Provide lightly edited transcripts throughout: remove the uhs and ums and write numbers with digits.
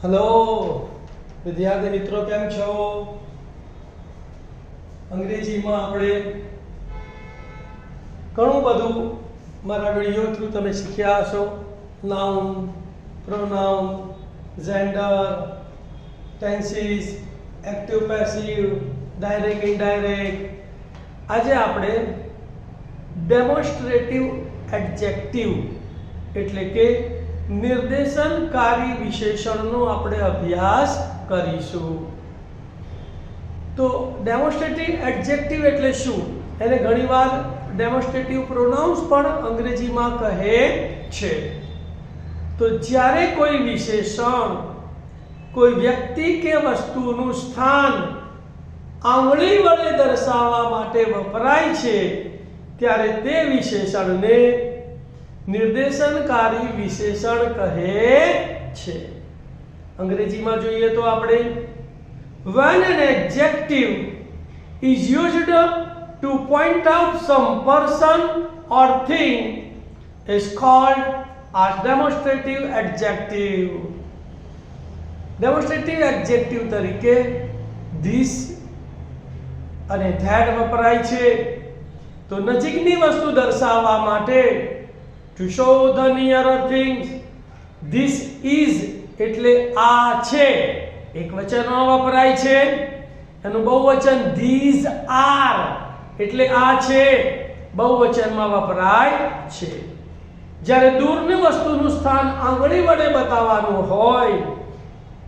Hello विद्यार्थी मित्रों, केम छो? अंग्रेजी में આપણે ઘણું બધું મારા વિડિયો થ્રુ તમે શીખ્યા હશો. Noun, pronoun, gender, tenses, active passive, direct indirect. આજે આપણે ડેમોન્સ્ટ્રેટિવ એડજેક્ટિવ એટલે કે નિર્દેશનકારી વિશેષણનો આપણે અભ્યાસ કરીશું. તો ડેમોન્સ્ટ્રેટિવ એડજેક્ટિવ એટલે શું? એને ઘણીવાર ડેમોન્સ્ટ્રેટિવ પ્રોનાઉન્સ પણ અંગ્રેજીમાં કહે છે. તો જ્યારે કોઈ વિશેષણ કોઈ વ્યક્તિ કે વસ્તુનું સ્થાન આંગળી વડે દર્શાવવા માટે વપરાય છે ત્યારે તે વિશેષણને નિર્દેશનકારી વિશેષણ કહે છે. અંગ્રેજીમાં જોઈએ તો આપણે when an adjective is used to point out some person or thing is called as demonstrative adjective. demonstrative adjective તરીકે this અને that વપરાય છે. તો નજીકની વસ્તુ દર્શાવવા માટે to show the nearer things, this is એટલે આ છે એક વચનમાં વપરાય છે. એનું બહુવચન these are એટલે આ છે બહુવચનમાં વપરાય છે. જ્યારે દૂરની વસ્તુનું સ્થાન આંગળી વડે બતાવવાનું હોય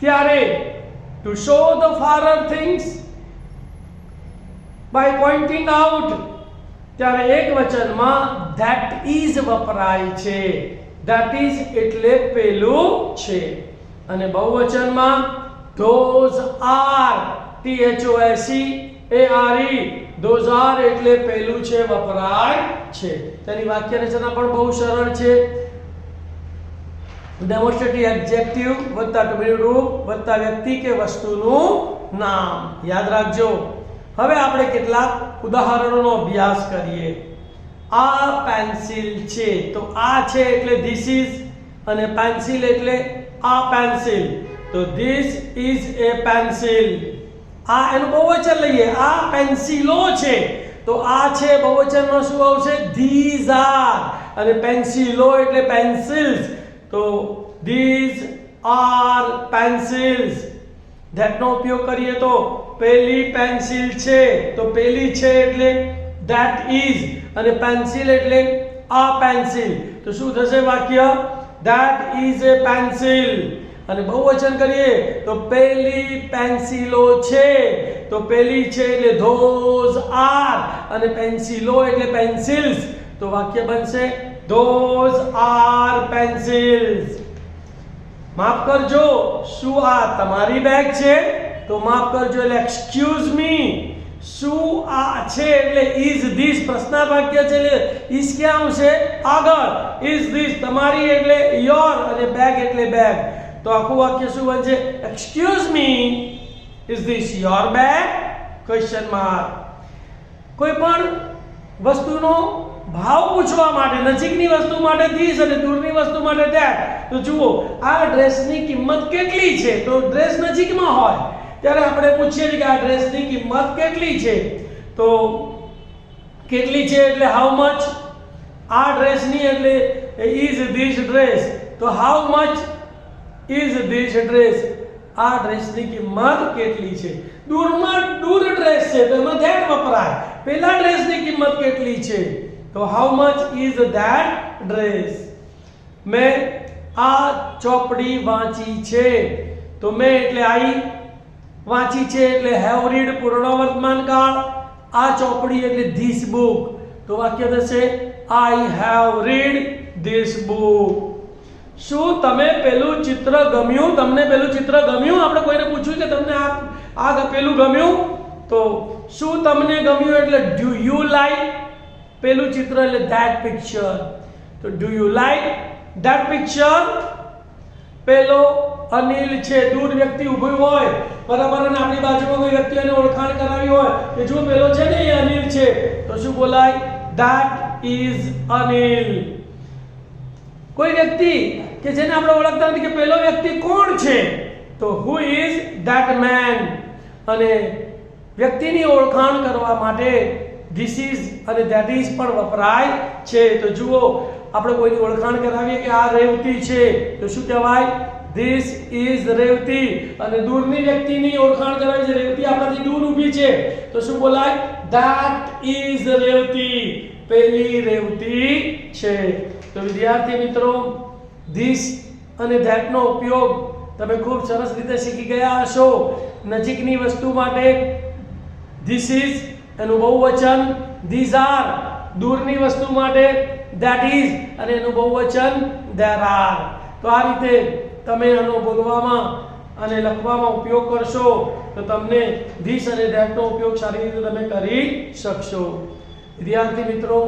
ત્યારે to show the farer things by pointing out ત્યારે એક વચનમાં that is વપરાય છે. that is એટલે પેલું છે. અને બહુવચનમાં those are those those are એટલે પેલું છે વપરાય છે. તેની વાક્ય રચના પણ બહુ સરળ છે. ડેમોન્સ્ટ્રેટિવ એડજેક્ટિવ વત્તા ક્રિયાપદ રૂપ વત્તા વ્યક્તિ કે વસ્તુનું નામ. યાદ રાખજો. હવે આપણે કેટલાક ઉદાહરણોનો અભ્યાસ કરીએ. આ પેન્સિલ છે તો આ છે એટલે this is, અને પેન્સિલ એટલે આ પેન્સિલ તો this is a pencil. આ એનું બહુવચન લઈએ. આ પેન્સિલો છે તો આ છે બહુવચનમાં શું આવશે? these are. અને પેન્સિલો એટલે pencils તો these are pencils. that નો ઉપયોગ કરીએ તો પેલી પેન્સિલ છે તો પેલી છે એટલે that is, અને પેન્સિલ એટલે આ પેન્સિલ તો શું થશે વાક્ય? that is a pencil. અને બહુવચન કરીએ તો પેલી પેન્સિલો છે તો પેલી છે એટલે those are, અને પેન્સિલો એટલે pencils તો વાક્ય બનશે those are pencils. માફ કરજો, શું આ તમારી બેગ છે? તો માફ કરજો એટલે એક્સક્યુઝ મી. શું આ છે એટલે is this પ્રશ્નાર્થ વાક્ય છે એટલે is ક્યાં આવશે? આગળ. is this તમારી એટલે your, અને બેગ એટલે બેગ તો આખું વાક્ય શું બનશે? Excuse me, is this your bag? Question mark. કોઈ પણ વસ્તુનો ભાવ પૂછવા માટે નજીકની વસ્તુ માટે this અને દૂરની વસ્તુ માટે that. તો જુઓ આ ડ્રેસની કિંમત કેટલી છે? તો ડ્રેસ નજીકમાં હોય ત્યારે આપણે પૂછીએ કે આ ડ્રેસની કિંમત કેટલી છે? તો કેટલી છે એટલે how much. આ ડ્રેસની એટલે is this dress તો how much is this dress. આ ડ્રેસની કિંમત કેટલી છે? દૂરમાં દૂર ડ્રેસ છે તો એમાં that વપરાય. પેલા ડ્રેસની કિંમત કેટલી છે તો how much is that dress. મેં આ ચોપડી વાંચી છે તો મેં એટલે I વાંચી છે એટલે have read પૂર્ણ વર્તમાન કાળ. આ ચોપડી એટલે this book તો વાક્ય થશે I have read this book. શું તમે પેલું ચિત્ર ગમ્યું? તમને પેલું ચિત્ર ગમ્યું? આપણે કોઈને પૂછ્યું કે તમને આ પેલું ગમ્યું? તો શું તમને ગમ્યું એટલે do you like પેલું ચિત્ર એટલે that picture તો do you like that picture. પેલો અનિલ છે, દૂર વ્યક્તિ ઊભી હોય બરાબર અને આપણી બાજુમાં કોઈ વ્યક્તિ એને ઓળખાણ કરાવી હોય કે જો પેલો છે ને એ અનિલ છે તો શું બોલાય? that is Anil. કોઈ વ્યક્તિ કે જેને આપણે ઓળખતા નથી કે પેલો વ્યક્તિ કોણ છે તો હુ ઇઝ ધેટ મેન, અને વ્યક્તિની ઓળખાણ કરવા માટે ધીસ ઇઝ અને ધેટ ઇઝ પણ વપરાય છે. તો જુઓ, આપણે કોઈની ઓળખાણ કરાવીએ કે આ રેવતી છે તો શું કહેવાય? This is Revathi. અને દૂરની વ્યક્તિની ઓળખાણ કરાવી છે, રેવતી આપણાથી દૂર ઊભી છે તો શું બોલાય? ધેટ ઇઝ રેવતી, પેલી રેવતી છે. તો વિદ્યાર્થી મિત્રો, ધીસ અને ધેટ નો ઉપયોગ તમે ખૂબ સરસ રીતે શીખી ગયા હશો. નજીકની વસ્તુ માટે ધીસ ઇઝ એનું બહુવચન ધીઝ આર, દૂરની વસ્તુ માટે ધેટ ઇઝ અને એનું બહુવચન ધેર આર. તો આ રીતે તમે આનો બોલવામાં અને લખવામાં ઉપયોગ કરશો તો તમને ધીસ અને ધેટનો ઉપયોગ સારી રીતે તમે કરી શકશો. વિદ્યાર્થી મિત્રો,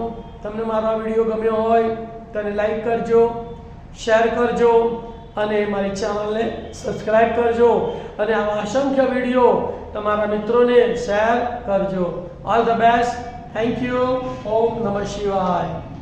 તમને મારો આ વિડીયો ગમ્યો હોય તો એને લાઈક કરજો, શેર કરજો અને મારી ચેનલને સબસ્ક્રાઇબ કરજો અને આવા અસંખ્ય વિડીયો તમારા મિત્રોને શેર કરજો. All the best. Thank you. ઓમ નમઃ શિવાય.